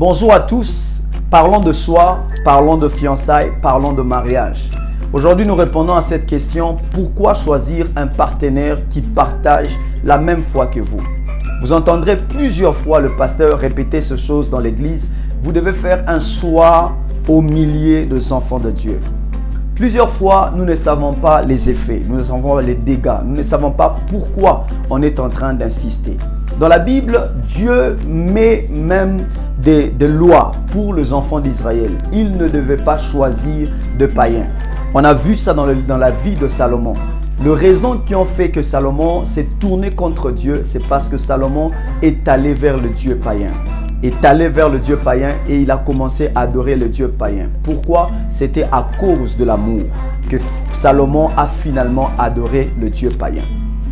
Bonjour à tous, parlons de soi, parlons de fiançailles, parlons de mariage. Aujourd'hui, nous répondons à cette question, pourquoi choisir un partenaire qui partage la même foi que vous? Vous entendrez plusieurs fois le pasteur répéter ces choses dans l'église. Vous devez faire un choix au milieu des enfants de Dieu. Plusieurs fois, nous ne savons pas les effets, nous ne savons pas les dégâts, nous ne savons pas pourquoi on est en train d'insister. Dans la Bible, Dieu met même des lois pour les enfants d'Israël. Ils ne devaient pas choisir de païens. On a vu ça dans la vie de Salomon. Les raisons qui ont fait que Salomon s'est tourné contre Dieu, c'est parce que Salomon est allé vers le Dieu païen. Est allé vers le Dieu païen et il a commencé à adorer le Dieu païen. Pourquoi? C'était à cause de l'amour que Salomon a finalement adoré le Dieu païen.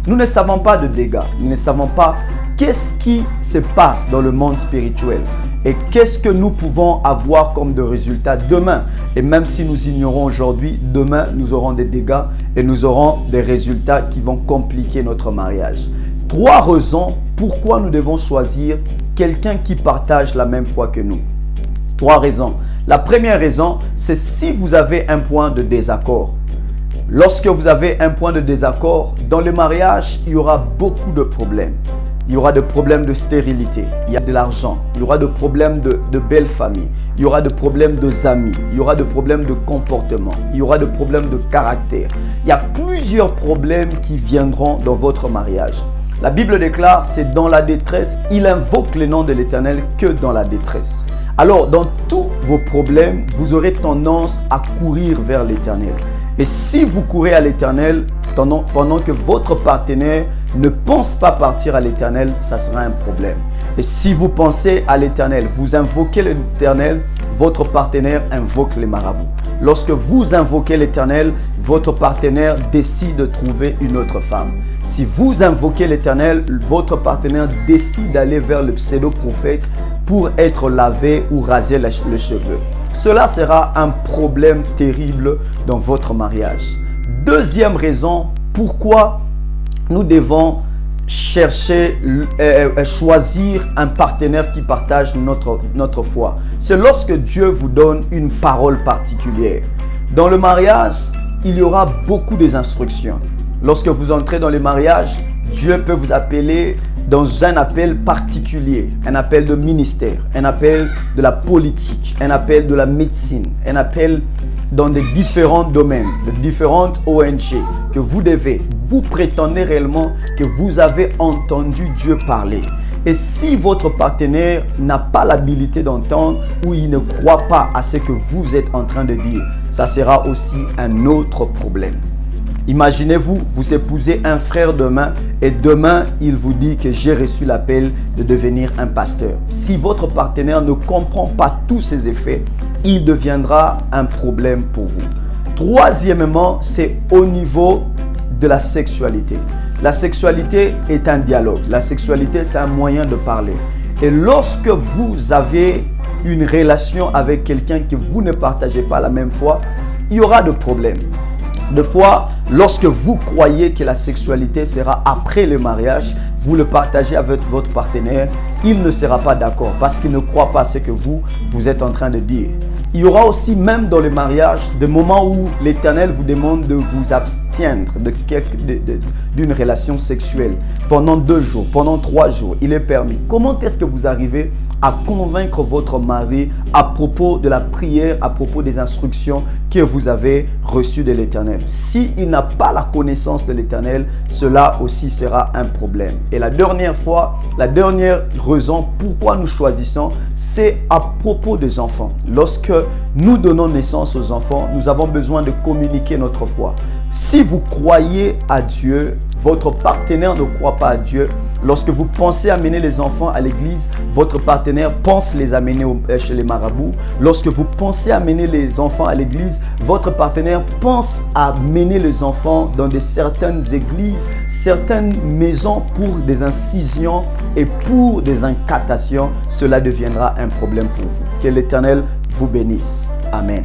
Nous ne savons pas de dégâts, nous ne savons pas qu'est-ce qui se passe dans le monde spirituel et qu'est-ce que nous pouvons avoir comme de résultats demain. Et même si nous ignorons aujourd'hui, demain nous aurons des dégâts et nous aurons des résultats qui vont compliquer notre mariage. 3 raisons pourquoi nous devons choisir quelqu'un qui partage la même foi que nous. 3 raisons. La première raison, c'est si vous avez un point de désaccord. Lorsque vous avez un point de désaccord, dans le mariage, il y aura beaucoup de problèmes. Il y aura des problèmes de stérilité, il y a de l'argent, il y aura des problèmes de belle famille, il y aura des problèmes d'amis, il y aura des problèmes de comportement, il y aura des problèmes de caractère. Il y a plusieurs problèmes qui viendront dans votre mariage. La Bible déclare, c'est dans la détresse, il invoque le nom de l'Éternel que dans la détresse. Alors, dans tous vos problèmes, vous aurez tendance à courir vers l'Éternel. Et si vous courez à l'Éternel, pendant que votre partenaire ne pense pas partir à l'Éternel, ça sera un problème. Et si vous pensez à l'Éternel, vous invoquez l'Éternel, votre partenaire invoque les marabouts. Lorsque vous invoquez l'Éternel, votre partenaire décide de trouver une autre femme. Si vous invoquez l'Éternel, votre partenaire décide d'aller vers le pseudo-prophète pour être lavé ou raser les cheveux. Cela sera un problème terrible dans votre mariage. Deuxième raison, pourquoi nous devons choisir un partenaire qui partage notre foi. C'est lorsque Dieu vous donne une parole particulière. Dans le mariage, il y aura beaucoup d'instructions. Lorsque vous entrez dans le mariage, Dieu peut vous appeler dans un appel particulier, un appel de ministère, un appel de la politique, un appel de la médecine, un appel dans des différents domaines, de différentes ONG que vous prétendez réellement que vous avez entendu Dieu parler. Et si votre partenaire n'a pas l'habilité d'entendre ou il ne croit pas à ce que vous êtes en train de dire, ça sera aussi un autre problème. Imaginez-vous, vous épousez un frère demain et demain, il vous dit que j'ai reçu l'appel de devenir un pasteur. Si votre partenaire ne comprend pas tous ces effets, il deviendra un problème pour vous. Troisièmement, c'est au niveau de la sexualité. La sexualité est un dialogue. La sexualité, c'est un moyen de parler. Et lorsque vous avez une relation avec quelqu'un que vous ne partagez pas la même foi, il y aura des problèmes. Des fois, lorsque vous croyez que la sexualité sera après le mariage, vous le partagez avec votre partenaire, il ne sera pas d'accord parce qu'il ne croit pas à ce que vous êtes en train de dire. Il y aura aussi, même dans le mariage, des moments où l'Éternel vous demande de vous abstenir d'une relation sexuelle pendant 2 jours, pendant 3 jours. Il est permis. Comment est-ce que vous arrivez à convaincre votre mari à propos de la prière, à propos des instructions que vous avez reçues de l'Éternel? S'il n'a pas la connaissance de l'Éternel, cela aussi sera un problème. Et la dernière raison pourquoi nous choisissons, c'est à propos des enfants. Lorsque nous donnons naissance aux enfants, nous avons besoin de communiquer notre foi. Si vous croyez à Dieu, votre partenaire ne croit pas à Dieu. Lorsque vous pensez amener les enfants à l'église, votre partenaire pense les amener chez les marabouts. Lorsque vous pensez amener les enfants à l'église, votre partenaire pense amener les enfants dans certaines églises, certaines maisons pour des incisions et pour des incantations. Cela deviendra un problème pour vous. Que l'Éternel vous bénisse. Amen.